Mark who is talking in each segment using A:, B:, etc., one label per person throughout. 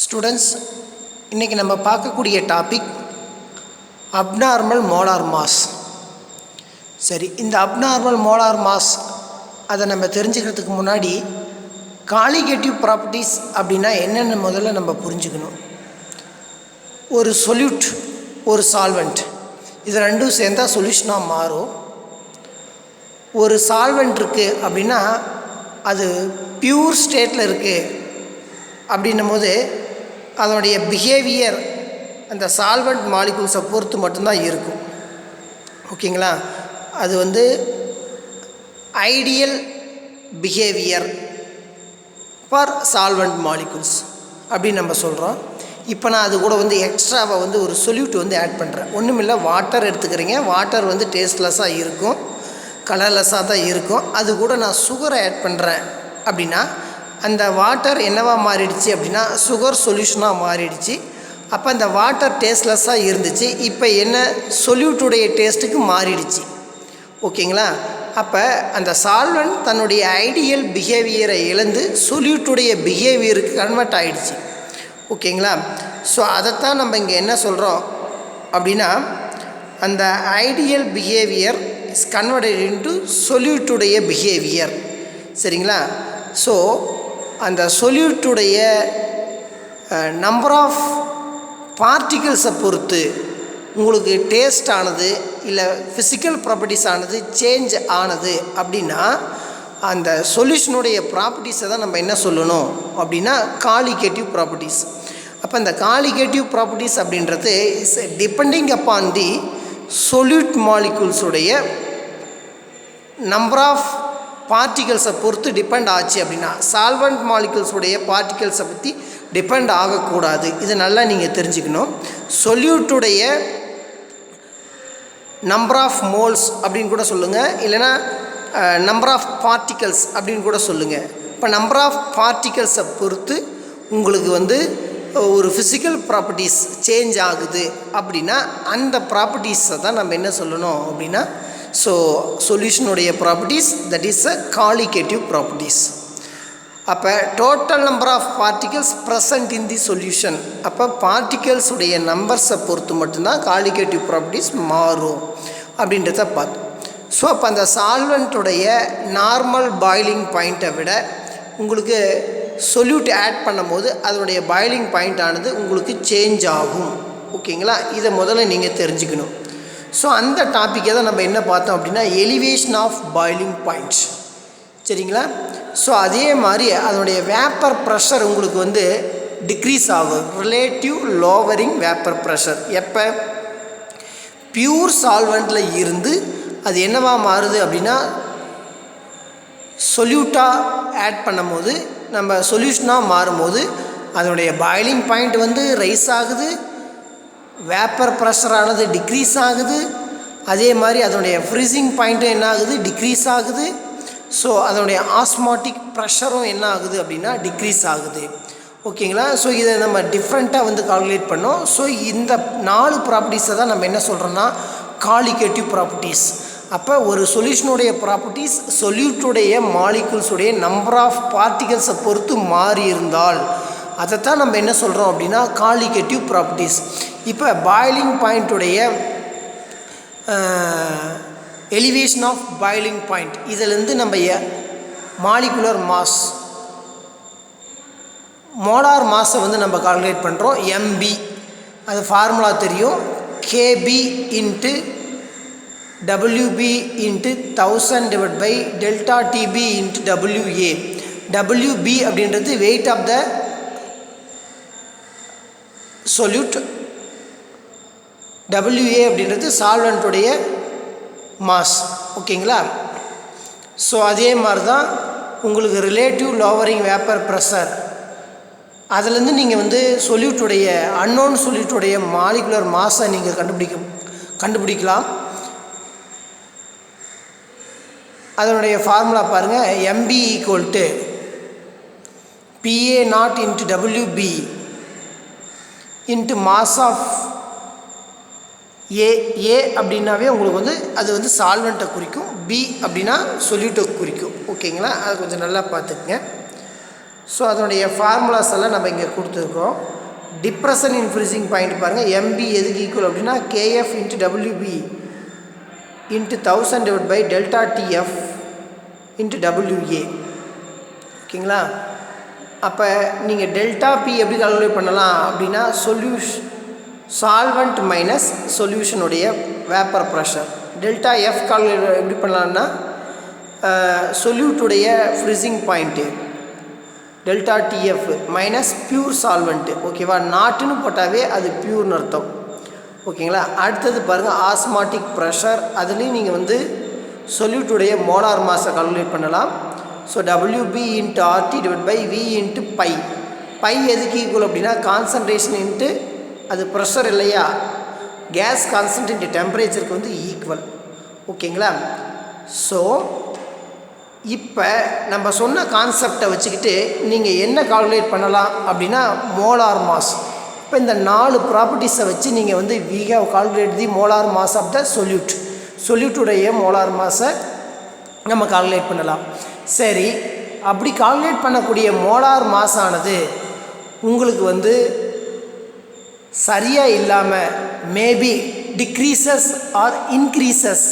A: Students, இன்றைக்கி நம்ம பார்க்கக்கூடிய டாபிக் அப்நார்மல் மோலார் மாஸ். சரி, இந்த அப்நார்மல் மோலார் மாஸ் அதை நம்ம தெரிஞ்சுக்கிறதுக்கு முன்னாடி காலிகேட்டிவ் ப்ராப்பர்ட்டிஸ் அப்படின்னா என்னென்னு முதல்ல நம்ம புரிஞ்சுக்கணும். ஒரு சொல்யூட், ஒரு சால்வெண்ட், இது ரெண்டும் சேர்ந்தால் சொல்யூஷனாக மாறும். ஒரு சால்வெண்ட் இருக்குது அப்படின்னா அது பியூர் ஸ்டேட்டில் இருக்குது அப்படின்னும் போது அதனுடைய பிஹேவியர் அந்த சால்வெண்ட் மாலிகுல்ஸை பொறுத்து மட்டும்தான் இருக்கும். ஓகேங்களா? அது ideal behaviour for solvent molecules அப்படின்னு நம்ம சொல்கிறோம். இப்போ நான் அது கூட எக்ஸ்ட்ராவாக ஒரு சொல்யூட் ஆட் பண்ணுறேன். ஒன்றுமில்லை, வாட்டர் எடுத்துக்கிறீங்க. வாட்டர் டேஸ்ட்லெஸ்ஸாக இருக்கும், கலர்லெஸ்ஸாக தான் இருக்கும். அது கூட நான் சுகரை ஆட் பண்ணுறேன் அப்படின்னா அந்த வாட்டர் என்னவா மாறிடுச்சு அப்படின்னா சுகர் சொல்யூஷனாக மாறிடுச்சு. அப்போ அந்த வாட்டர் டேஸ்ட்லெஸ்ஸாக இருந்துச்சு, இப்போ என்ன சொல்யூட்டுடைய டேஸ்ட்டுக்கு மாறிடுச்சு. ஓகேங்களா? அப்போ அந்த சால்வெண்ட் தன்னுடைய ஐடியல் பிஹேவியரை இழந்து சொல்யூட்டுடைய பிஹேவியருக்கு கன்வெர்ட் ஆகிடுச்சு. ஓகேங்களா? ஸோ அதைத்தான் நம்ம இங்கே என்ன சொல்கிறோம் அப்படின்னா அந்த ideal behaviour is converted into சொல்யூட்டுடைய பிஹேவியர். சரிங்களா? ஸோ அந்த சொல்யூட்டுடைய நம்பர் ஆஃப் பார்ட்டிகிள்ஸை பொறுத்து உங்களுக்கு டேஸ்ட் ஆனது இல்லை ஃபிசிக்கல் ப்ராப்பர்ட்டிஸ் ஆனது சேஞ்ச் ஆனது அப்படின்னா அந்த சொல்யூஷனுடைய ப்ராப்பர்ட்டிஸை தான் நம்ம என்ன சொல்லணும் அப்படின்னா காலிகேட்டிவ் ப்ராப்பர்ட்டிஸ். அப்போ இந்த காலிகேட்டிவ் ப்ராப்பர்ட்டிஸ் அப்படின்றது is depending upon the solute மாலிகுல்ஸுடைய நம்பர் ஆஃப் பார்ட்டிகல்ஸை பொறுத்து டிபெண்ட் ஆச்சு அப்படின்னா சால்வெண்ட் மாலிகுல்ஸுடைய பார்ட்டிகல்ஸை பற்றி டிபெண்ட் ஆகக்கூடாது. இது நல்லா நீங்கள் தெரிஞ்சுக்கணும். சொல்யூட்டுடைய நம்பர் ஆஃப் மோல்ஸ் அப்படின்னு கூட சொல்லுங்கள், இல்லைனா நம்பர் ஆஃப் பார்ட்டிகல்ஸ் அப்படின்னு கூட சொல்லுங்கள். இப்போ நம்பர் ஆஃப் பார்ட்டிகல்ஸை பொறுத்து உங்களுக்கு ஒரு ஃபிசிக்கல் ப்ராப்பர்ட்டிஸ் சேஞ்ச் ஆகுது அப்படின்னா அந்த ப்ராப்பர்ட்டிஸை தான் நம்ம என்ன சொல்லணும் அப்படின்னா சொல்யூஷனுடைய properties, that is a colligative properties. அப்போ total number of particles present in the solution. அப்போ பார்ட்டிகல்ஸுடைய நம்பர்ஸை பொறுத்து மட்டும்தான் காலிகேட்டிவ் ப்ராப்பர்ட்டிஸ் மாறும் அப்படின்றத பார்த்தோம். ஸோ அப்போ அந்த சால்வெண்ட்டுடைய நார்மல் பாய்லிங் பாயிண்ட்டை விட உங்களுக்கு சொல்யூட் ஆட் பண்ணும்போது அதனுடைய பாய்லிங் பாயிண்ட் ஆனது உங்களுக்கு சேஞ்ச் ஆகும். ஓகேங்களா? இதை முதல்ல நீங்கள் தெரிஞ்சுக்கணும். ஸோ அந்த டாப்பிக்கை தான் நம்ம என்ன பார்த்தோம் அப்படின்னா எலிவேஷன் ஆஃப் பாய்லிங் பாயிண்ட். சரிங்களா? ஸோ அதே மாதிரி அதனுடைய வேப்பர் ப்ரெஷர் உங்களுக்கு டிக்ரீஸ் ஆகும். ரிலேட்டிவ் லோவரிங் வேப்பர் ப்ரெஷர் எப்போ பியூர் சால்வெண்ட்டில் இருந்து அது என்னவா மாறுது அப்படின்னா சொல்யூட்டாக ஆட் பண்ணும்போது நம்ம சொல்யூஷனாக மாறும்போது அதனுடைய பாய்லிங் பாயிண்ட் ரைஸ் ஆகுது, வேப்பர் ப்ரெஷரானது டிக்ரீஸ் ஆகுது. அதே மாதிரி அதனுடைய ஃப்ரீசிங் பாயிண்ட்டும் என்ன ஆகுது, டிக்ரீஸ் ஆகுது. ஸோ அதனுடைய ஆஸ்மாட்டிக் ப்ரெஷரும் என்ன ஆகுது அப்படின்னா டிக்ரீஸ் ஆகுது. ஓகேங்களா? ஸோ இதை நம்ம டிஃப்ரெண்ட்டாக கால்குலேட் பண்ணோம். ஸோ இந்த 4 ப்ராப்பர்ட்டிஸை தான் நம்ம என்ன சொல்கிறோன்னா காலிகேட்டிவ் ப்ராப்பர்ட்டிஸ். அப்போ ஒரு சொல்யூஷனுடைய ப்ராப்பர்ட்டிஸ் சொல்யூட்டுடைய மாலிகுல்ஸுடைய நம்பர் ஆஃப் பார்ட்டிகல்ஸை பொறுத்து மாறி இருந்தால் அதைத்தான் நம்ம என்ன சொல்கிறோம் அப்படின்னா காலிகேட்டிவ் ப்ராப்பர்ட்டிஸ். இப்போ பாய்லிங் பாயிண்ட்டுடைய எலிவேஷன் ஆஃப் பாய்லிங் பாயிண்ட், இதிலேருந்து நம்ம மாலிகுலர் மாஸ், மோலார் மாஸை நம்ம கால்குலேட் பண்ணுறோம். எம்பி, அது ஃபார்முலா தெரியும். KB into WB into 1000 divide by delta TB into WA. WB அப்படின்றது weight of the solute, WA அப்படின்றது சால்வெண்ட்டுடைய மாஸ். ஓகேங்களா? ஸோ அதே மாதிரி தான் உங்களுக்கு ரிலேட்டிவ் லோவரிங் வேப்பர் ப்ரெஷர், அதுலேருந்து நீங்கள் சொல்யூட்டுடைய அன்னோன் சொல்யூட்டுடைய மாலிகுலர் மாஸை நீங்கள் கண்டுபிடிக்கலாம். அதனுடைய ஃபார்முலா பாருங்கள். MB = PA0 into WB into mass of A அப்படின்னாவே உங்களுக்கு அது சால்வெண்ட்டை குறிக்கும். பி அப்படின்னா சொல்யூட்டை குறிக்கும். ஓகேங்களா? அது கொஞ்சம் நல்லா பார்த்துக்குங்க. ஸோ அதனுடைய ஃபார்முலாஸ் எல்லாம் நம்ம இங்கே கொடுத்துருக்கோம். டிப்ரெஷன் இன் ஃப்ரீசிங் பாயிண்ட் பாருங்கள், எம்பி எதுக்கு ஈக்குவல் அப்படின்னா KF into WB into 1000 divide by delta TF into WA. ஓகேங்களா? அப்போ நீங்கள் டெல்டா பி எப்படி கால்குலேட் பண்ணலாம் அப்படின்னா சால்வெண்ட் மைனஸ் சொல்யூஷனுடைய vapour pressure. Delta F calculate எப்படி பண்ணலான்னா சொல்யூட்டுடைய freezing point delta TF minus pure solvent. ஓகேவா? நாட்டுன்னு போட்டாவே அது பியூர்னு அர்த்தம். ஓகேங்களா? அடுத்தது பாருங்கள் ஆஸ்மாட்டிக் ப்ரெஷர். அதுலேயும் நீங்கள் வந்து சொல்யூட்டுடைய மோலார் மாஸை கால்குலேட் பண்ணலாம். So WB into RT divide by V into P. P எதுக்கு ஈக்குவல் அப்படின்னா கான்சன்ட்ரேஷன் இன்ட்டு அது ப்ரெஷர் இல்லையா, கேஸ் கான்சன்ட்ரேட் டெம்பரேச்சருக்கு வந்து ஈக்குவல். ஓகேங்களா? ஸோ இப்போ நம்ம சொன்ன கான்செப்டை வச்சுக்கிட்டு நீங்கள் என்ன கால்குலேட் பண்ணலாம் அப்படின்னா மோலார் மாஸ். இப்போ இந்த 4 ப்ராப்பர்ட்டிஸை வச்சு நீங்கள் வந்து we have calculate the molar mass of the சொல்யூட்டுடைய மோலார் மாஸை நம்ம கால்குலேட் பண்ணலாம். சரி, அப்படி கால்குலேட் பண்ணக்கூடிய மோலார் மாஸ் ஆனது உங்களுக்கு வந்து சரியாக இல்லாமல் மேபி டிக்ரீசஸ் ஆர் இன்க்ரீசஸ்,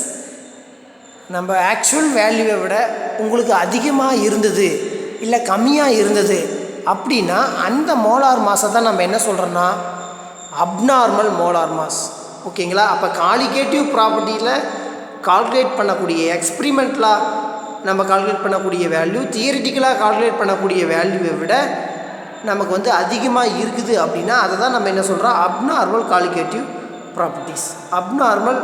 A: நம்ம ஆக்சுவல் வேல்யூவை விட உங்களுக்கு அதிகமாக இருந்தது இல்லை கம்மியாக இருந்தது அப்படின்னா அந்த மோலார் மாஸை தான் நம்ம என்ன சொல்கிறோன்னா அப்நார்மல் மோலார் மாஸ். ஓகேங்களா? அப்போ காலிகேட்டிவ் ப்ராப்பர்ட்டியில் கால்குலேட் பண்ணக்கூடிய எக்ஸ்பிரிமெண்ட்லாம் நம்ம கால்குலேட் பண்ணக்கூடிய வேல்யூ தியரிட்டிக்கலாக கால்குலேட் பண்ணக்கூடிய வேல்யூவை விட நமக்கு வந்து அதிகமாக இருக்குது அப்படின்னா அதை தான் நம்ம என்ன சொல்கிறோம் abnormal colligative properties. Abnormal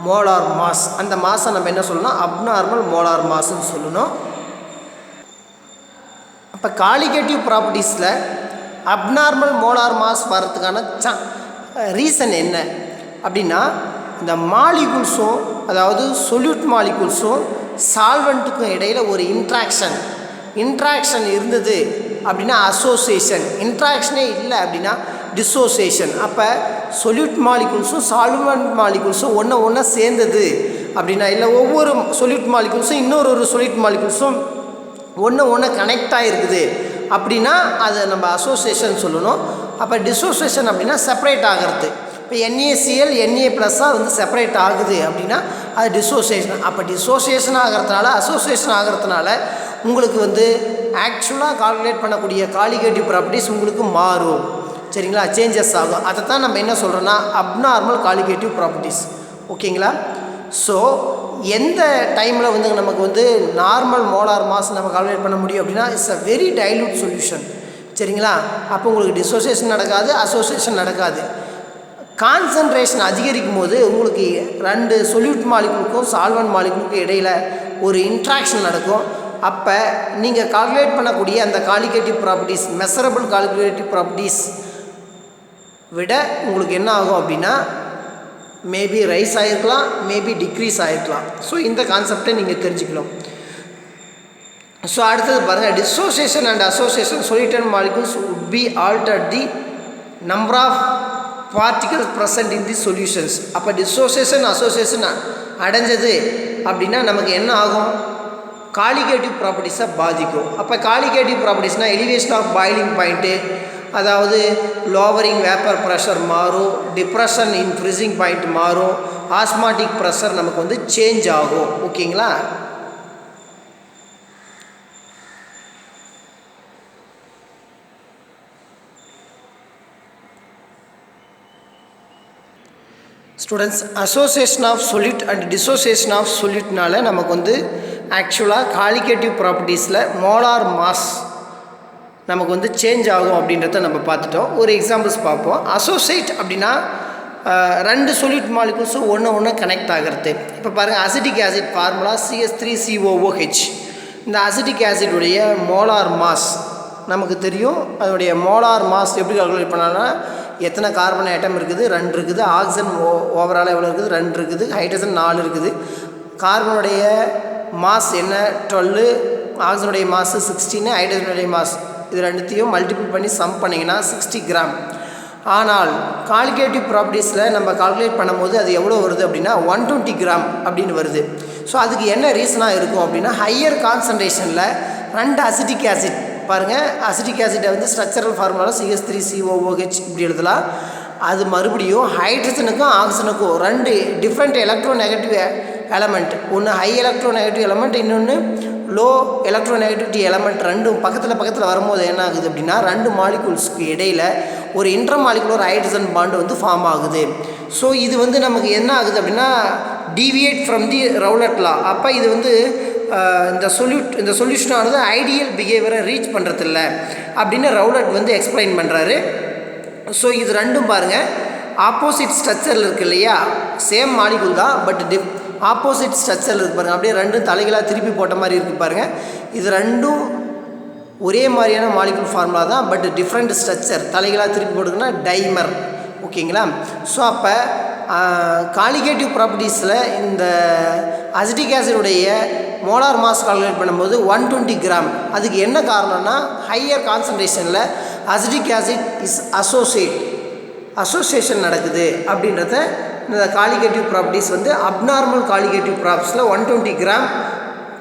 A: molar mass, அந்த மாஸை நம்ம என்ன சொல்லணும் அப்நார்மல் மோலார் மாஸ்ன்னு சொல்லணும். அப்போ காலிகேட்டிவ் ப்ராப்பர்ட்டிஸில் அப்நார்மல் மோலார் மாஸ் வர்றதுக்கான ரீசன் என்ன அப்படின்னா இந்த மாலிகுல்ஸும் அதாவது சொல்யூட் மாலிகுல்ஸும் சால்வெண்ட்டுக்கும் இடையில் ஒரு இன்ட்ராக்ஷன் இருந்தது அப்படின்னா அசோசியேஷன், இன்ட்ராக்ஷனே இல்லை அப்படின்னா டிசோசியேஷன். அப்போ சொல்யூட் மாலிகுல்ஸும் சால்வெண்ட் மாலிகுல்ஸும் ஒன்று சேர்ந்தது அப்படின்னா இல்லை ஒவ்வொரு சொல்யூட் மாலிகுல்ஸும் இன்னொரு சொல்யூட் மாலிகுல்ஸும் ஒன்று கனெக்ட் ஆகிருக்குது அப்படின்னா அதை நம்ம அசோசியேஷன் சொல்லணும். அப்போ டிசோசியேஷன் அப்படின்னா செப்பரேட் ஆகிறது. இப்போ NaCl Na+ஆக வந்து செப்பரேட் ஆகுது அப்படின்னா அது டிசோசியேஷன். அப்போ டிசோசியேஷன் ஆகிறதுனால அசோசியேஷன் ஆகிறதுனால உங்களுக்கு வந்து ஆக்சுவலாக கால்குலேட் பண்ணக்கூடிய காலிகேட்டிவ் ப்ராப்பர்ட்டிஸ் உங்களுக்கு மாறும். சரிங்களா? சேஞ்சஸ் ஆகும். அதை தான் நம்ம என்ன சொல்கிறோன்னா அப்நார்மல் காலிகேட்டிவ் ப்ராப்பர்ட்டிஸ். ஓகேங்களா? ஸோ எந்த டைமில் வந்து நமக்கு வந்து நார்மல் மோலார் மாஸ் நம்ம கால்குலேட் பண்ண முடியும் அப்படின்னா it's a very dilute solution. சரிங்களா? அப்போ உங்களுக்கு டிசோசியேஷன் நடக்காது, அசோசியேஷன் நடக்காது. கான்சன்ட்ரேஷன் அதிகரிக்கும் போது உங்களுக்கு 2 சொல்யூட் மாலிகுலுக்கும் சால்வெண்ட் மாலிகுலுக்கும் இடையில் ஒரு இன்ட்ராக்ஷன் நடக்கும். அப்போ நீங்கள் கால்குலேட் பண்ணக்கூடிய அந்த colligative properties measurable calculative properties விட உங்களுக்கு என்ன ஆகும் அப்படின்னா மேபி ரைஸ் ஆகிருக்கலாம், மேபி டிக்ரீஸ் ஆகிருக்கலாம். ஸோ இந்த கான்செப்டை நீங்கள் தெரிஞ்சுக்கலாம். ஸோ அடுத்தது பாருங்கள் dissociation and association solute molecules would be altered the number of particles present in the solutions. அப்போ டிசோசியேஷன் அசோசியேஷன் அடைஞ்சது அப்படின்னா நமக்கு என்ன ஆகும் காலிகேட்டிவ் ப்ராப்பர்ட்டிஸை பாதிக்கும். அப்போ காலிகேட்டிவ் ப்ராப்பர்ட்டிஸ்னால் எலிவேஷன் ஆஃப் பாயிலிங் பாயிண்ட்டு, அதாவது லோவரிங் வேப்பர் ப்ரெஷர் மாறும், டிப்ரெஷன் இன் ஃப்ரீசிங் பாயிண்ட் மாறும், ஆஸ்மாட்டிக் ப்ரெஷர் நமக்கு வந்து சேஞ்ச் ஆகும். ஓகேங்களா? Students, association of solute and dissociation of சொல்யூட்னால நமக்கு வந்து ஆக்சுவலாக காலிகேட்டிவ் ப்ராப்பர்ட்டிஸில் மோலார் மாஸ் நமக்கு வந்து சேஞ்ச் ஆகும் அப்படின்றத நம்ம பார்த்துட்டோம். ஒரு எக்ஸாம்பிள்ஸ் பார்ப்போம். அசோசியேட் அப்படின்னா 2 சொல்யூட் மாலிகுல்ஸும் ஒன்று கனெக்ட் ஆகிறது. இப்போ பாருங்கள் அசிட்டிக் ஆசிட் ஃபார்முலா CH3COOH. இந்த அசிட்டிக் ஆசிடுடைய மோலார் மாஸ் நமக்கு தெரியும். அதனுடைய மோலார் மாஸ் எப்படி கால்குலேட் பண்ணாங்கன்னா எத்தனை கார்பன் ஆட்டம் இருக்குது 2 இருக்குது, ஆக்சிஜன் ஓவரால் எவ்வளோ இருக்குது 2 இருக்குது, ஹைட்ரஜன் 4 இருக்குது. கார்பனுடைய மாஸ் என்ன 12, ஆக்சிஜனுடைய மாஸ் 16, ஹைட்ரஜனுடைய மாஸ் இது ரெண்டுத்தையும் மல்டிபிள் பண்ணி சம் பண்ணிங்கன்னா 60 கிராம். ஆனால் காலிகேட்டிவ் ப்ராப்பர்ட்டிஸில் நம்ம கால்குலேட் பண்ணும்போது அது எவ்வளோ வருது அப்படின்னா 120 கிராம் அப்படின்னு வருது. ஸோ அதுக்கு என்ன ரீசனாக இருக்கும் அப்படின்னா ஹையர் கான்சன்ட்ரேஷனில் 2 அசிட்டிக் ஆசிட் பாருங்கள், அசிட்டிக் ஆசிட்டை வந்து ஸ்ட்ரக்சரல் ஃபார்முலாவில் CH3COOH இப்படி எழுதலாம். அது மறுபடியும் ஹைட்ரஜனுக்கும் ஆக்சிஜனுக்கும் 2 டிஃப்ரெண்ட் எலக்ட்ரோ நெகட்டிவ் எலமெண்ட், ஒன்று ஹை எலக்ட்ரோ நெகட்டிவ் எலமெண்ட், இன்னொன்று லோ எலக்ட்ரோ நெகட்டிவிட்டி எலமெண்ட். ரெண்டும் பக்கத்தில் வரும்போது என்ன ஆகுது அப்படின்னா 2 மாலிகூல்ஸ்க்கு இடையில் ஒரு இன்டர் மாலிகுலர் ஹைட்ரஜன் பாண்டு வந்து ஃபார்ம் ஆகுது. ஸோ இது வந்து நமக்கு என்ன ஆகுது அப்படின்னா டீவியேட் ஃப்ரம் தி ரவுலட் லா. அப்போ இது வந்து இந்த சொல்யூஷனானது ஐடியல் பிஹேவியரை ரீச் பண்ணுறதில்ல அப்படின்னு ரவுலட் வந்து எக்ஸ்பிளைன் பண்ணுறாரு. ஸோ இது ரெண்டும் பாருங்கள் ஆப்போசிட் ஸ்ட்ரக்சரில் இருக்குது இல்லையா, சேம் மாலிகுல் தான், பட் ஆப்போசிட் ஸ்ட்ரக்சரில் இருக்குது பாருங்கள். அப்படியே ரெண்டும் தலைகளாக திருப்பி போட்ட மாதிரி இருக்குது பாருங்கள். இது ரெண்டும் ஒரே மாதிரியான மாலிகுல் ஃபார்முலா தான், பட் டிஃப்ரெண்ட் ஸ்ட்ரக்சர். தலைகளாக திருப்பி போட்டுக்குன்னா டைமர். ஓகேங்களா? ஸோ அப்போ காலிகேட்டிவ் ப்ராப்பர்ட்டிஸில் இந்த அசிட்டிக் ஆசிடுடைய மோலார் மாஸ் கால்குலேட் பண்ணும்போது 120 கிராம். அதுக்கு என்ன காரணம்னா ஹையர் கான்சன்ட்ரேஷனில் அசிட்டிக் ஆசிட் இஸ் அசோசியேஷன் நடக்குது அப்படின்றத இந்த காலிகேட்டிவ் ப்ராப்பர்ட்டிஸ் வந்து அப்நார்மல் காலிகேட்டிவ் ப்ராப்பர்ட்டிஸில் 120 கிராம்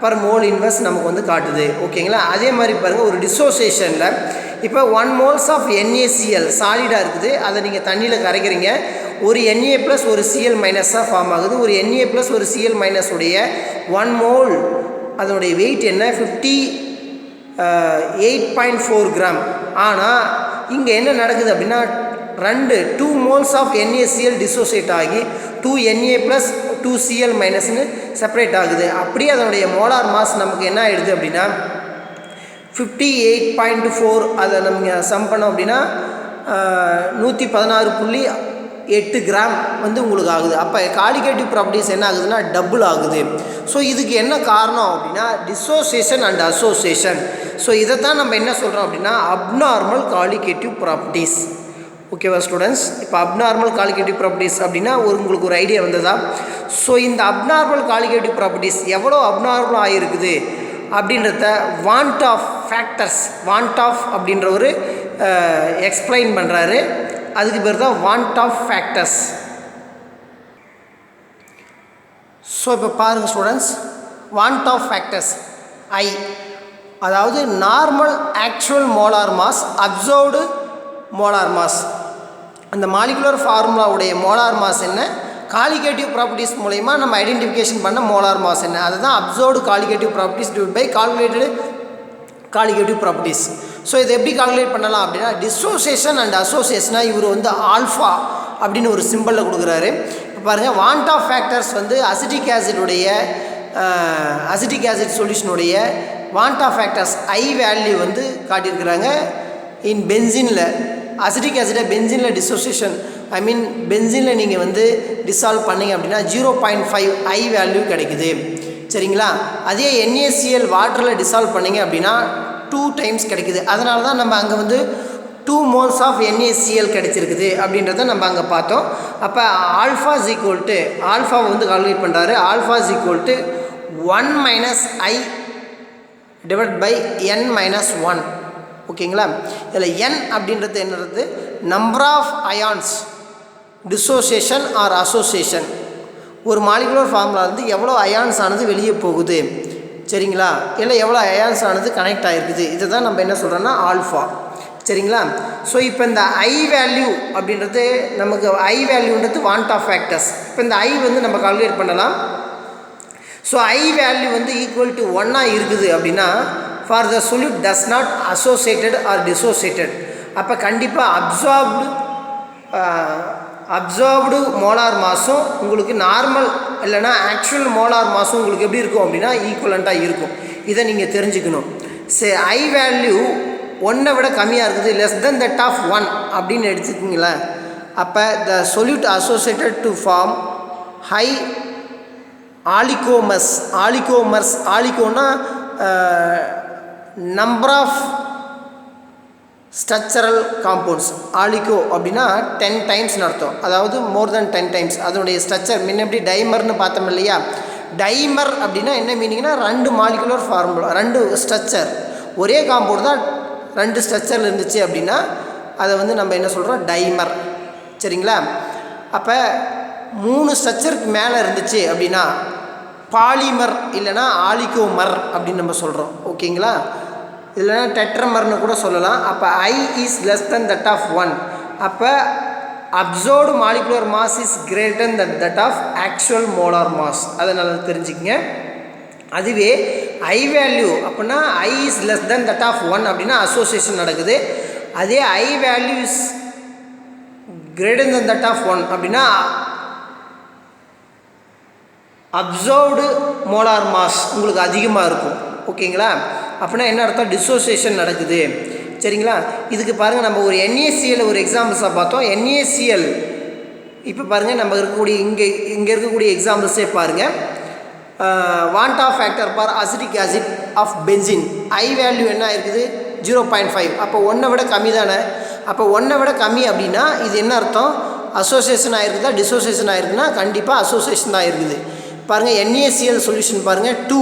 A: பர் மோல் இன்வெர்ஸ் நமக்கு வந்து காட்டுது. ஓகேங்களா? அதே மாதிரி பாருங்கள், ஒரு டிசோசியேஷனில் இப்போ 1 moles ஆஃப் NaCl சாலிடாக இருக்குது, அதை நீங்கள் தண்ணியில் கரைக்கிறீங்க. ஒரு Na ப்ளஸ் ஒரு Cl மைனஸாக ஃபார்ம் ஆகுது. ஒரு Na ப்ளஸ் ஒரு Cl மைனஸ் உடைய 1 mole அதனுடைய வெயிட் என்ன 58.4 கிராம். ஆனால் இங்கே என்ன நடக்குது அப்படின்னா 2 moles ஆஃப் NaCl டிசோசியேட் ஆகி 2 Na ப்ளஸ் 2 Cl மைனஸ்னு செப்பரேட் ஆகுது. அப்படியே அதனுடைய மோலார் மாஸ் நமக்கு என்ன ஆகிடுது அப்படின்னா 58.4. அதை நம்ம சம் பண்ணோம் அப்படின்னா 116.8 கிராம் வந்து உங்களுக்கு ஆகுது. அப்போ காலிகேட்டிவ் ப்ராப்பர்ட்டிஸ் என்ன ஆகுதுன்னா டபுள் ஆகுது. ஸோ இதுக்கு என்ன காரணம் அப்படின்னா டிசோசியேஷன் அண்ட் அசோசியேஷன். ஸோ இதைத்தான் நம்ம என்ன சொல்கிறோம் அப்படின்னா அப்நார்மல் காலிகேட்டிவ் ப்ராப்பர்ட்டிஸ். ஓகேவா ஸ்டூடெண்ட்ஸ்? இப்போ அப்நார்மல் காலிகேட்டிவ் ப்ராப்பர்ட்டிஸ் அப்படின்னா உங்களுக்கு ஒரு ஐடியா வந்ததா? ஸோ இந்த அப்நார்மல் காலிகேட்டிவ் ப்ராப்பர்ட்டிஸ் எவ்வளோ அப்நார்மல் ஆகிருக்குது அப்படின்றத வாண்ட் ஆஃப் அப்படின்ற ஒரு எக்ஸ்பிளைன் பண்ணுறாரு. அதுக்கு பேர் தான் வாண்ட் ஆஃப் ஃபேக்டர்ஸ். ஸோ இப்போ பாருங்கள் students, van't Hoff factors i, அதாவது normal actual molar mass, observed molar mass. அந்த மாலிகுலர் ஃபார்முலாவுடைய மோலார் மாஸ் என்ன, காலிகேட்டிவ் ப்ராப்பர்ட்டிஸ் மூலமா நம்ம ஐடென்டிஃபிகேஷன் பண்ண மோலார் மாஸ் என்ன, அதுதான் observed colligative properties divide by calculated colligative properties. So இதை எப்படி கால்குலேட் பண்ணலாம் அப்படின்னா டிசோசியேஷன் அண்ட் அசோசியேஷனாக இவர் வந்து ஆல்ஃபா அப்படின்னு ஒரு சிம்பிளில் கொடுக்குறாரு. இப்போ பாருங்கள், வாண்ட் ஆஃப் ஃபேக்டர்ஸ் வந்து அசிட்டிக் ஆசிட் சொல்யூஷனுடைய van't Hoff factors i value வந்து காட்டியிருக்கிறாங்க. இன் பென்சினில் அசிட்டிக் ஆசிடை பென்சினில் டிசோசியேஷன் பென்சினில் நீங்கள் வந்து டிசால்வ் பண்ணிங்க அப்படின்னா 0.5 ஐ வேல்யூ கிடைக்குது. சரிங்களா? அதே NaCl வாட்டரில் டிசால்வ் பண்ணிங்க அப்படின்னா 2 times கிடைக்குது. அதனால தான் நம்ம அங்கே வந்து 2 moles ஆஃப் NaCl கிடைச்சிருக்குது அப்படின்றத நம்ம அங்கே பார்த்தோம். அப்போ ஆல்ஃபாவை வந்து கால்குலேட் பண்ணுறாரு. Alpha is equal to 1 - I divide by n - 1. ஓகேங்களா? இதில் n அப்படின்றது என்னது, number of ions dissociation or association. ஒரு மாலிகுலர் ஃபார்முலா வந்து எவ்வளோ அயான்ஸ் ஆனது வெளியே போகுது, சரிங்களா, இல்லை எவ்வளோ அயான்ஸ் ஆனது கனெக்ட் ஆகிருக்குது, இதை தான் நம்ம என்ன சொல்கிறோன்னா ஆல்ஃபா. சரிங்களா? ஸோ இப்போ இந்த ஐ வேல்யூ அப்படின்றது நமக்கு ஐ வேல்யூன்றது வாண்ட் ஆஃப் ஃபேக்டர்ஸ். இப்போ இந்த ஐ வந்து நம்ம கால்குலேட் பண்ணலாம். ஸோ ஐ வேல்யூ வந்து ஈக்குவல் டு 1 இருக்குது அப்படின்னா for the solute does not associated or dissociated. அப்போ கண்டிப்பாக அப்சார்ப்டு மோலார் மாஸும் உங்களுக்கு நார்மல் இல்லைனா ஆக்சுவல் மோலார் மாஸும் உங்களுக்கு எப்படி இருக்கும் அப்படின்னா ஈக்குவலண்ட்டாக இருக்கும். இதை நீங்கள் தெரிஞ்சுக்கணும். ஐ வேல்யூ 1 விட கம்மியாக இருக்குது, லெஸ் தென் தட் ஆஃப் 1 அப்படின்னு எடுத்துக்கிங்களேன். அப்போ the solute associated to form high oligomers. ஆலிகோன்னா number of structural compounds. Oligo அப்படின்னா 10 times அர்த்தம், அதாவது மோர் தென் 10 times அதனுடைய ஸ்ட்ரக்சர். முன்ன எப்படி டைமர்னு பார்த்தோம் இல்லையா, டைமர் அப்படின்னா என்ன மீனிங்னா 2 மாலிகுலர் ஃபார்முலா, 2 ஸ்ட்ரக்சர், ஒரே காம்பவுண்ட் தான் 2 ஸ்ட்ரக்சரில் இருந்துச்சு அப்படின்னா அதை வந்து நம்ம என்ன சொல்கிறோம், டைமர். சரிங்களா? அப்போ 3 ஸ்ட்ரக்சருக்கு மேலே இருந்துச்சு அப்படின்னா பாலிமர் இல்லைனா ஆலிகோமர் அப்படின்னு நம்ம சொல்கிறோம். ஓகேங்களா? இல்லைனா டெட்ரமர்னு கூட சொல்லலாம். அப்போ I is less than that of 1. அப்போ observed molecular mass is greater than that of actual molar mass. அதை நல்லா தெரிஞ்சுக்கங்க. அதுவே I வேல்யூ அப்படின்னா I is less than that of 1 அப்படின்னா அசோசியேஷன் நடக்குது. அதே I value is greater than that of 1 அப்படின்னா அப்சர்வ்டு மோலார் மாஸ் உங்களுக்கு அதிகமாக இருக்கும். ஓகேங்களா? அப்படின்னா என்ன அர்த்தம்? டிசோசியேஷன் நடக்குது. சரிங்களா? இதுக்கு பாருங்கள், நம்ம ஒரு NaCl ஒரு எக்ஸாம்பிள்ஸாக பார்த்தோம். NaCl இப்போ பாருங்கள், நம்ம இருக்கக்கூடிய இங்கே இருக்கக்கூடிய எக்ஸாம்பிள்ஸே பாருங்கள். Van't Hoff factor for acetic acid of benzene I value என்ன இருக்குது? 0.5. அப்போ 1 விட கம்மி தானே. அப்போ 1 விட கம்மி அப்படின்னா இது என்ன அர்த்தம்? அசோசியேஷன் ஆகிருக்குதா டிசோசியேஷன் ஆகிருக்குன்னா கண்டிப்பாக அசோசியேஷன் ஆகிருக்குது. பாருங்கள், NaCl சொல்யூஷன் பாருங்கள் 2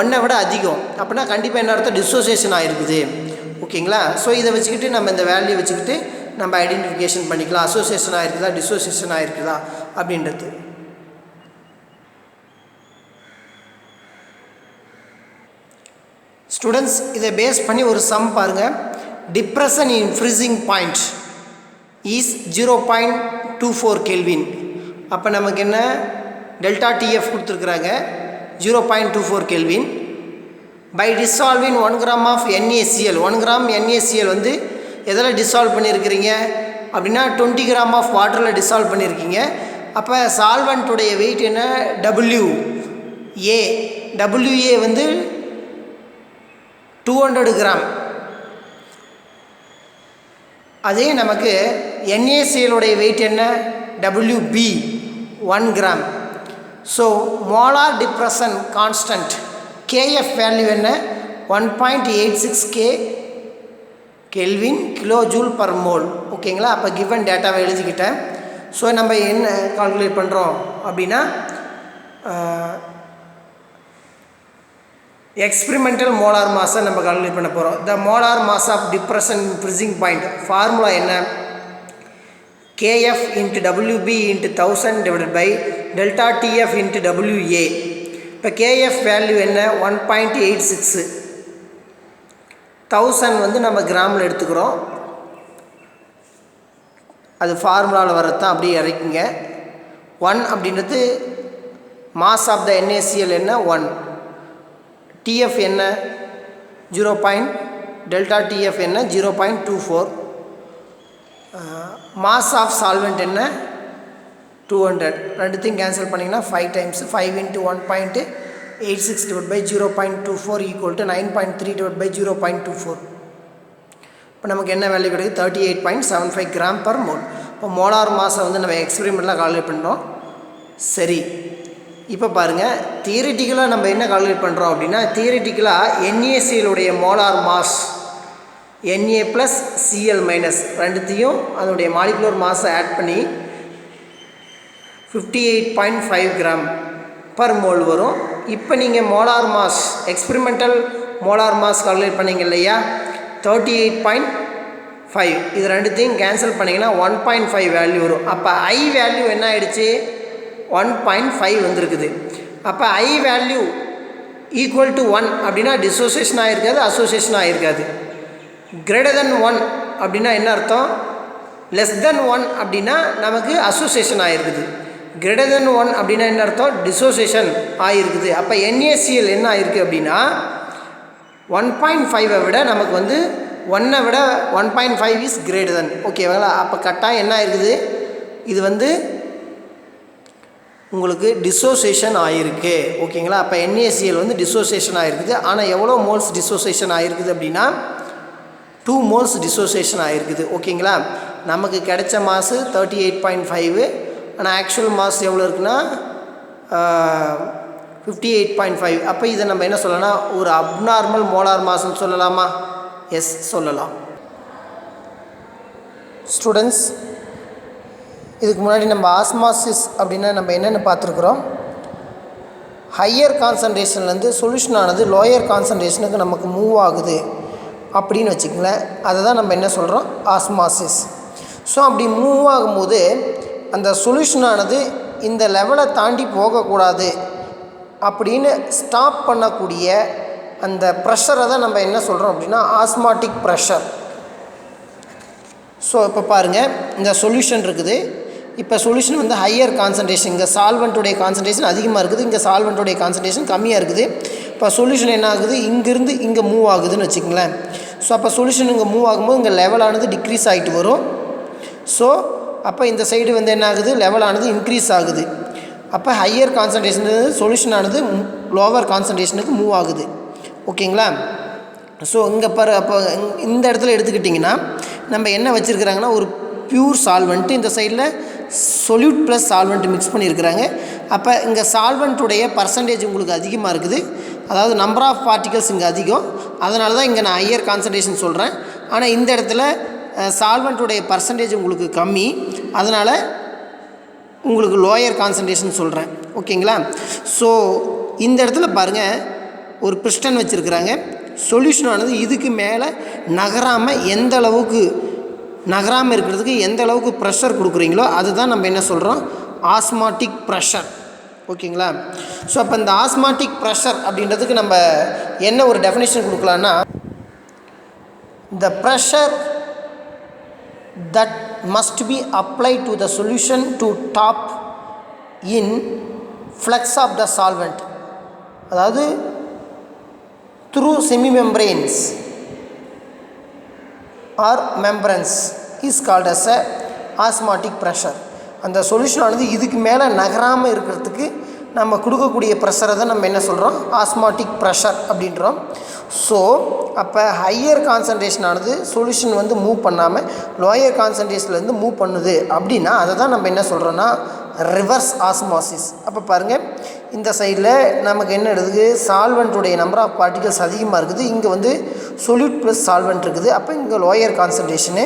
A: 1 விட அதிகம் அப்படின்னா கண்டிப்பாக என்ன அர்த்தம்? டிசோசியேஷன் ஆகிருக்குது. ஓகேங்களா? ஸோ இதை வச்சுக்கிட்டு நம்ம இந்த வேல்யூ வச்சுக்கிட்டு நம்ம ஐடென்டிஃபிகேஷன் பண்ணிக்கலாம். அசோசியேஷன் ஆகிருக்குதா டிசோசியேஷன் ஆகிருக்குதா அப்படின்றது. ஸ்டூடெண்ட்ஸ், இதை பேஸ் பண்ணி ஒரு சம் பாருங்கள். Depression in freezing point is 0.24 kelvin. அப்போ நமக்கு என்ன டெல்டா டிஎஃப் கொடுத்துருக்குறாங்க 0.24 kelvin. By dissolving 1 gram of NaCl. 1 gram NaCl வந்து எதில் டிசால்வ் பண்ணியிருக்கிறீங்க அப்படின்னா 20 கிராம் ஆஃப் வாட்டரில் டிசால்வ் பண்ணியிருக்கீங்க. அப்போ சால்வெண்ட்டுடைய வெயிட் என்ன? WA வந்து 200 கிராம். அதே நமக்கு NaCl உடைய வெயிட் என்ன? WB 1 gram. So molar depression constant KF value என்ன? 1.86 kelvin kilo joule per mole. ஓகேங்களா? அப்போ கிவன் டேட்டாவை எழுதிக்கிட்டேன். ஸோ நம்ம என்ன கால்குலேட் பண்ணுறோம் அப்படின்னா எக்ஸ்பிரிமெண்டல் மோலார் மாஸை நம்ம கால்குலேட் பண்ண போகிறோம். The molar mass of depression freezing point formula என்ன? KF into WB into 1000 divided by delta TF into WA. இப்போ KF வேல்யூ என்ன? 1.86. 1000 வந்து நம்ம கிராமில் எடுத்துக்கிறோம். அது ஃபார்முலாவில் வர்றது தான், அப்படியே இறக்குங்க. 1 அப்படின்றது மாஸ் ஆஃப் த NaCl என்ன? 1. TF என்ன? 0. டெல்டா TF என்ன? 0.24. மாஸ் ஆஃப் சால்வெண்ட் என்ன? 200. ரெண்டுத்தையும் கேன்சல் பண்ணிங்கன்னா 5 times 5 into 1.86 divided by 0.24 equal to 9.3 divided by 0.24. இப்போ நமக்கு என்ன வேல்யூ கிடைக்குது? 38.75 கிராம் பர் மோல். இப்போ மோலார் மாஸை வந்து நம்ம எக்ஸ்பெரிமெண்ட்லாம் கால்குலேட் பண்ணுறோம். சரி, இப்போ பாருங்கள், தியரிட்டிக்கலாக நம்ம என்ன கால்குலேட் பண்ணுறோம் அப்படின்னா தியரிட்டிக்கலாக NaCl உடைய மோலார் மாஸ் Na + Cl - ரெண்டுத்தையும் அதனுடைய மாலிகுலர் மாஸை ஆட் பண்ணி 58.5 கிராம் பர் மோல் வரும். இப்போ நீங்கள் molar mass experimental molar mass calculate பண்ணிங்க இல்லையா? 38.5. இது ரெண்டுத்தையும் கேன்சல் பண்ணிங்கன்னா 1.5 வேல்யூ வரும். அப்போ I வேல்யூ என்ன ஆகிடுச்சு? 1.5 வந்திருக்குது. அப்போ I வேல்யூ ஈக்குவல் டு 1 அப்படின்னா டிசோசியேஷன் ஆகிருக்காது, அசோசியேஷன் ஆகிருக்காது. கிரேட்டர் தென் 1 அப்படின்னா என்ன அர்த்தம்? லெஸ் தென் 1 அப்படின்னா நமக்கு அசோசியேஷன் ஆகிருக்குது. கிரேட்டர் தென் 1 அப்படின்னா என்ன அர்த்தம்? டிசோசியேஷன் ஆகிருக்குது. அப்போ NaCl என்ன ஆகிருக்கு அப்படின்னா 1.5 விட நமக்கு வந்து 1 விட 1.5 இஸ் கிரேட்டர் தென். ஓகேங்களா? அப்போ கட்டாயம் என்ன ஆகிருக்குது? இது வந்து உங்களுக்கு டிசோசியேஷன் ஆகிருக்கு. ஓகேங்களா? அப்போ NaCl வந்து டிசோசியேஷன் ஆகிருக்குது. ஆனால் எவ்வளோ மோல்ஸ் டிசோசியேஷன் ஆகிருக்குது அப்படின்னா 2 moles டிசோசியேஷன் ஆகிருக்குது. ஓகேங்களா? நமக்கு கிடைச்ச மாசு 38.5. ஆனால் ஆக்சுவல் மாஸ் எவ்வளோ இருக்குன்னா 58.5. அப்போ இதை நம்ம என்ன சொல்லலாம்? ஒரு அப்நார்மல் மோலார் மாஸ்ன்னு சொல்லலாமா? எஸ், சொல்லலாம். ஸ்டூடெண்ட்ஸ், இதுக்கு முன்னாடி நம்ம ஆஸ்மாசிஸ் அப்படின்னா நம்ம என்னென்னு பார்த்துருக்குறோம். ஹையர் கான்சன்ட்ரேஷன்லேருந்து சொல்யூஷனானது லோயர் கான்சன்ட்ரேஷனுக்கு நமக்கு மூவ் ஆகுது அப்படின்னு வச்சுக்கங்களேன். அதை தான் நம்ம என்ன சொல்கிறோம்? ஆஸ்மாசிஸ். ஸோ அப்படி மூவ் ஆகும்போது அந்த சொல்யூஷனானது இந்த லெவலை தாண்டி போகக்கூடாது அப்படின்னு ஸ்டாப் பண்ணக்கூடிய அந்த ப்ரெஷரை தான் நம்ம என்ன சொல்கிறோம் அப்படின்னா ஆஸ்மாட்டிக் ப்ரெஷர். ஸோ இப்போ பாருங்கள், இந்த சொல்யூஷன் இருக்குது. இப்போ சொல்யூஷன் வந்து ஹையர் கான்சன்ட்ரேஷன், இங்கே சால்வெண்ட்டுடைய கான்சன்ட்ரேஷன் அதிகமாக இருக்குது, இங்கே சால்வெண்ட்டுடைய கான்சன்ட்ரேஷன் கம்மியாக இருக்குது. இப்போ சொல்யூஷன் என்ன ஆகுது, இங்கேருந்து இங்கே மூவ் ஆகுதுன்னு வச்சுக்கங்களேன். ஸோ அப்போ சொல்யூஷன் இங்கே மூவ் ஆகும்போது இங்கே லெவலானது டிக்ரீஸ் ஆகிட்டு வரும். ஸோ அப்போ இந்த சைடு வந்து என்ன ஆகுது, லெவலானது இன்க்ரீஸ் ஆகுது. அப்போ ஹையர் கான்சன்ட்ரேஷன் சொல்யூஷனானது லோவர் கான்சன்ட்ரேஷனுக்கு மூவ் ஆகுது. ஓகேங்களா? ஸோ இங்கே பாரு, அப்போ இந்த இடத்துல எடுத்துக்கிட்டிங்கன்னா நம்ம என்ன வச்சுருக்குறாங்கன்னா ஒரு பியூர் சால்வெண்ட்டு, இந்த சைடில் சொல்யூட் ப்ளஸ் சால்வெண்ட் மிக்ஸ் பண்ணியிருக்கிறாங்க. அப்போ இங்கே சால்வெண்ட்டுடைய பர்சன்டேஜ் உங்களுக்கு அதிகமாக இருக்குது, அதாவது நம்பர் ஆஃப் பார்ட்டிகல்ஸ் இங்கே அதிகம். அதனால தான் இங்கே நான் ஹையர் கான்சன்ட்ரேஷன் சொல்கிறேன். ஆனால் இந்த இடத்துல சால்வெண்ட்டுடைய பர்சன்டேஜ் உங்களுக்கு கம்மி, அதனால் உங்களுக்கு லோயர் கான்சன்ட்ரேஷன் சொல்கிறேன். ஓகேங்களா? ஸோ இந்த இடத்துல பாருங்கள், ஒரு பிஸ்டன் வச்சுருக்குறாங்க. சொல்யூஷனானது இதுக்கு மேலே நகராமல் எந்த அளவுக்கு நகராமல் இருக்கிறதுக்கு எந்த அளவுக்கு ப்ரெஷர் கொடுக்குறீங்களோ அதுதான் நம்ம என்ன சொல்கிறோம், ஆஸ்மாட்டிக் ப்ரெஷர். ஓகேங்களா? ஸோ அப்போ இந்த ஆஸ்மாட்டிக் ப்ரெஷர் அப்படின்றதுக்கு நம்ம என்ன ஒரு definition கொடுக்கலான்னா, the pressure that must be applied to the solution to top in flux of the solvent, அதாவது through semimembranes or membranes is called as a osmotic pressure. அந்த சொல்யூஷனானது இதுக்கு மேலே நகராமல் இருக்கிறதுக்கு நம்ம கொடுக்கக்கூடிய ப்ரெஷரை தான் நம்ம என்ன சொல்கிறோம், ஆஸ்மாட்டிக் ப்ரெஷர் அப்படின்றோம். ஸோ அப்போ ஹையர் கான்சன்ட்ரேஷனானது சொல்யூஷன் வந்து மூவ் பண்ணாமல் லோயர் கான்சன்ட்ரேஷன்லேருந்து மூவ் பண்ணுது அப்படின்னா அதை தான் நம்ம என்ன சொல்கிறோன்னா ரிவர்ஸ் ஆஸ்மாசிஸ். அப்போ பாருங்கள், இந்த சைடில் நமக்கு என்ன எடுக்குது, சால்வெண்ட்டுடைய நம்பர் ஆஃப் பார்ட்டிகல்ஸ் அதிகமாக இருக்குது, இங்கே வந்து சொல்யூட் ப்ளஸ் சால்வெண்ட் இருக்குது. அப்போ இங்கே லோயர் கான்சன்ட்ரேஷனு.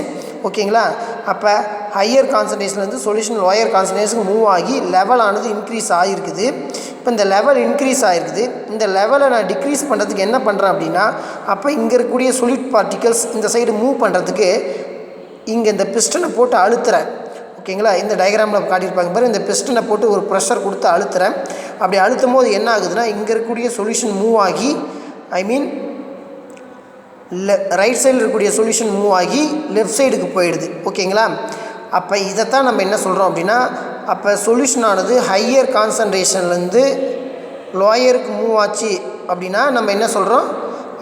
A: ஓகேங்களா? அப்போ ஹையர் கான்சன்ட்ரேஷன்லேருந்து சொல்யூஷன் லோயர் கான்சன்ட்ரேஷனுக்கு மூவ் ஆகி லெவலானது இன்க்ரீஸ் ஆகிருக்குது. இப்போ இந்த லெவல் இன்க்ரீஸ் ஆகிருக்குது. இந்த லெவலை நான் டிக்ரீஸ் பண்ணுறதுக்கு என்ன பண்ணுறேன் அப்படின்னா, அப்போ இங்கே இருக்கக்கூடிய சொல்யூட் பார்ட்டிகல்ஸ் இந்த சைடு மூவ் பண்ணுறதுக்கு இங்கே இந்த பிஸ்டனை போட்டு அழுத்துறேன். ஓகேங்களா? இந்த டயக்ராமில் காட்டியிருப்பாங்க பாரு, இந்த பிஸ்டனை போட்டு ஒரு ப்ரெஷர் கொடுத்து அழுத்துறேன். அப்படி அழுத்தும் போது என்ன ஆகுதுன்னா, இங்கே இருக்கக்கூடிய சொல்யூஷன் மூவ் ஆகி, ஐ மீன் ரைட் சைடில் இருக்கக்கூடிய சொல்யூஷன் மூவ் ஆகி லெஃப்ட் சைடுக்கு போயிடுது. ஓகேங்களா? அப்போ இதைத்தான் நம்ம என்ன சொல்கிறோம் அப்படின்னா, அப்போ சொல்யூஷனானது ஹையர் கான்சன்ட்ரேஷன்லேருந்து லோயருக்கு மூவ் ஆச்சு அப்படின்னா நம்ம என்ன சொல்கிறோம்,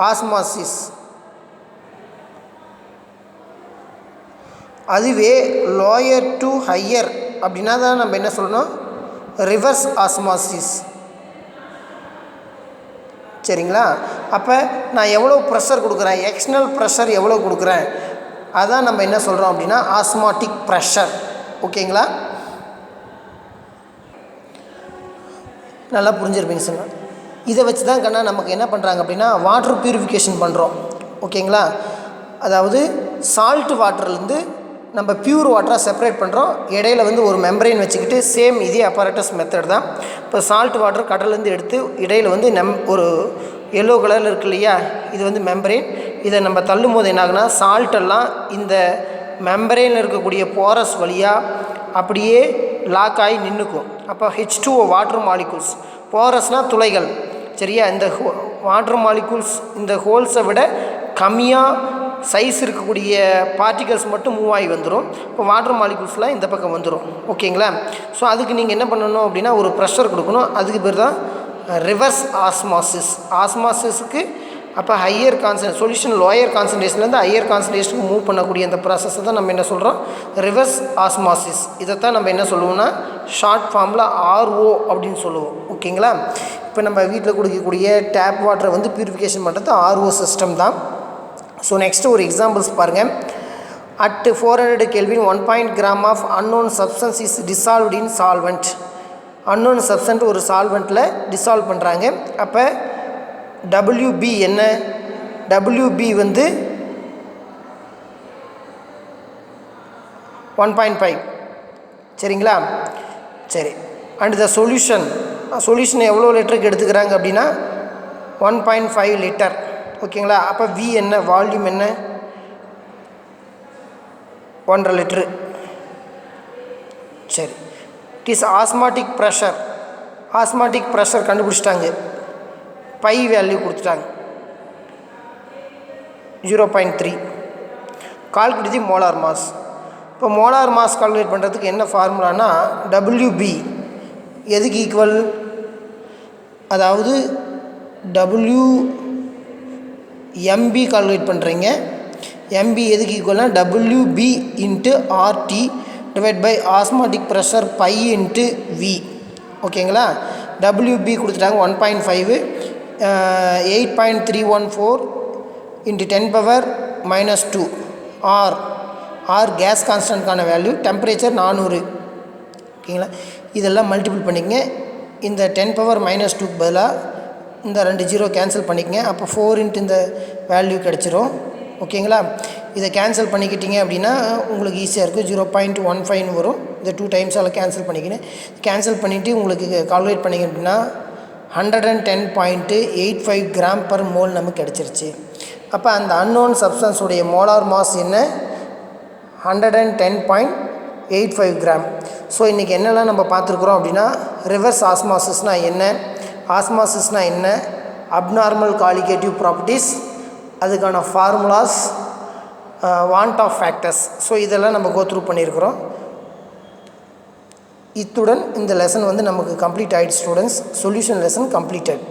A: ஆஸ்மாசிஸ். அதுவே லோயர் டு ஹையர் அப்படின்னா தான் நம்ம என்ன சொல்லணும், ரிவர்ஸ் ஆஸ்மாசிஸ். சரிங்களா? அப்போ நான் எவ்வளோ ப்ரெஷர் கொடுக்குறேன், எக்ஸ்டர்னல் ப்ரெஷர் எவ்வளோ கொடுக்குறேன், அதான் நம்ம என்ன சொல்கிறோம் அப்படின்னா ஆஸ்மாட்டிக் ப்ரெஷர். ஓகேங்களா? நல்லா புரிஞ்சிருப்பீங்க சார். இதை வச்சு தான் கண்ணா நமக்கு என்ன பண்ணுறாங்க அப்படின்னா வாட்டர் ப்யூரிஃபிகேஷன் பண்ணுறோம். ஓகேங்களா? அதாவது சால்ட் வாட்டர்லேருந்து நம்ம பியூர் வாட்டராக செப்பரேட் பண்ணுறோம். இடையில வந்து ஒரு மெம்பரைன் வச்சுக்கிட்டு சேம் இதே அப்பரேட்டஸ் மெத்தட் தான். இப்போ சால்ட் வாட்டர் கடல்லேருந்து எடுத்து இடையில வந்து ஒரு எல்லோ கலரில் இருக்கு இல்லையா, இது வந்து மெம்பரைன். இதை நம்ம தள்ளும் போது என்ன ஆகுனா, சால்ட்டெல்லாம் இந்த மெம்பரைனில் இருக்கக்கூடிய போரஸ் வழியாக அப்படியே லாக் ஆகி நின்றுக்கும். அப்போ H2O வாட்டர் மாலிகூல்ஸ், போரஸ்னால் துளைகள், சரியா, இந்த வாட்டர் மாலிகூல்ஸ் இந்த ஹோல்ஸை விட கம்மியாக சைஸ் இருக்கக்கூடிய பார்ட்டிகல்ஸ் மட்டும் மூவ் ஆகி வந்துடும். இப்போ வாட்டர் மாலிகூல்ஸ்லாம் இந்த பக்கம் வந்துடும். ஓகேங்களா? ஸோ அதுக்கு நீங்கள் என்ன பண்ணணும் அப்படின்னா ஒரு ப்ரெஷர் கொடுக்கணும். அதுக்கு பேர் தான் ரிவர்ஸ் ஆஸ்மாசிஸ். ஆஸ்மாசிஸுக்கு அப்போ ஹையர் சொல்யூஷன் லோயர் கான்சன்ட்ரேஷன்லேருந்து ஹையர் கான்சன்ட்ரேஷனுக்கு மூவ் பண்ணக்கூடிய அந்த ப்ராசஸை தான் நம்ம என்ன சொல்கிறோம், ரிவர்ஸ் ஆஸ்மாசிஸ். இதைத்தான் நம்ம என்ன சொல்லுவோம்னா ஷார்ட் ஃபார்மில் RO அப்படின்னு சொல்லுவோம். ஓகேங்களா? இப்போ நம்ம வீட்டில் குடிக்கக்கூடிய டேப் வாட்டரை வந்து ப்யூரிஃபிகேஷன் பண்ணுறது RO சிஸ்டம் தான். ஸோ நெக்ஸ்ட்டு ஒரு எக்ஸாம்பிள்ஸ் பாருங்கள். At 400 Kelvin 1 gram of unknown substance is dissolved in solvent. Unknown substance ஒரு சால்வெண்ட்டில் டிசால்வ் பண்ணுறாங்க. அப்போ WB என்ன, WB வந்து 1.5. சரிங்களா? சரி. அண்ட் த சொல்யூஷன் எவ்வளோ லிட்டருக்கு எடுத்துக்கிறாங்க அப்படின்னா 1.5 லிட்டர். ஓகேங்களா? அப்போ V என்ன, வால்யூம் என்ன, 1.5 லிட்ரு. சரி. It is osmotic pressure. Osmotic pressure கண்டுபிடிச்சிட்டாங்க, பை வேல்யூ கொடுத்துட்டாங்க. 0.3. Calculate the molar mass. இப்போ மோலார் மாஸ் கால்குலேட் பண்ணுறதுக்கு என்ன ஃபார்முலானா WB எதுக்கு ஈக்குவல், அதாவது WMB கால்குலேட் பண்ணுறீங்க. MB எதுக்கு ஈக்குவல்னா WB into RT divide by osmotic pressure pi into V. ஓகேங்களா. WB கொடுத்துட்டாங்க 1.5, 8.314 இன்ட்டு 10⁻⁻². ஆர் கேஸ் கான்ஸ்டன்ட்கான வேல்யூ, டெம்பரேச்சர் 400. ஓகேங்களா. இதெல்லாம் மல்டிபிள் பண்ணிக்கங்க. இந்த 10⁻⁻²க்கு பதிலாக இந்த 2 ஜீரோ கேன்சல் பண்ணிக்கங்க. அப்போ 4 இன்ட்டு இந்த வேல்யூ கிடச்சிரும். ஓகேங்களா. இதை கேன்சல் பண்ணிக்கிட்டீங்க அப்படின்னா உங்களுக்கு ஈஸியாக இருக்கும். 0.15 வரும். இந்த 2 டைம்ஸால் கேன்சல் பண்ணிக்கினேன். கேன்சல் பண்ணிவிட்டு உங்களுக்கு கால்குலேட் பண்ணிங்க அப்படின்னா 110.85 கிராம் பர் மோல் நமக்கு கிடச்சிருச்சு. அப்போ அந்த அன்னோன் சப்ஸ்டன்ஸுடைய மோலார் மாஸ் என்ன, 110.85 கிராம். ஸோ இன்றைக்கி என்னெல்லாம் நம்ம பார்த்துருக்குறோம் அப்படின்னா, ரிவர்ஸ் ஆஸ்மாசிஸ்னால் என்ன, ஆஸ்மாசிஸ்னால் என்ன, அப்நார்மல் காலிகேட்டிவ் ப்ராப்பர்ட்டிஸ், அதுக்கான formulas, van't Hoff factors. So இதெல்லாம் நம்ம கோத்ரூ பண்ணியிருக்கிறோம். இத்துடன் இந்த லெசன் வந்து நமக்கு கம்ப்ளீட் ஆகிடுச்சு ஸ்டூடெண்ட்ஸ். Solution lesson completed.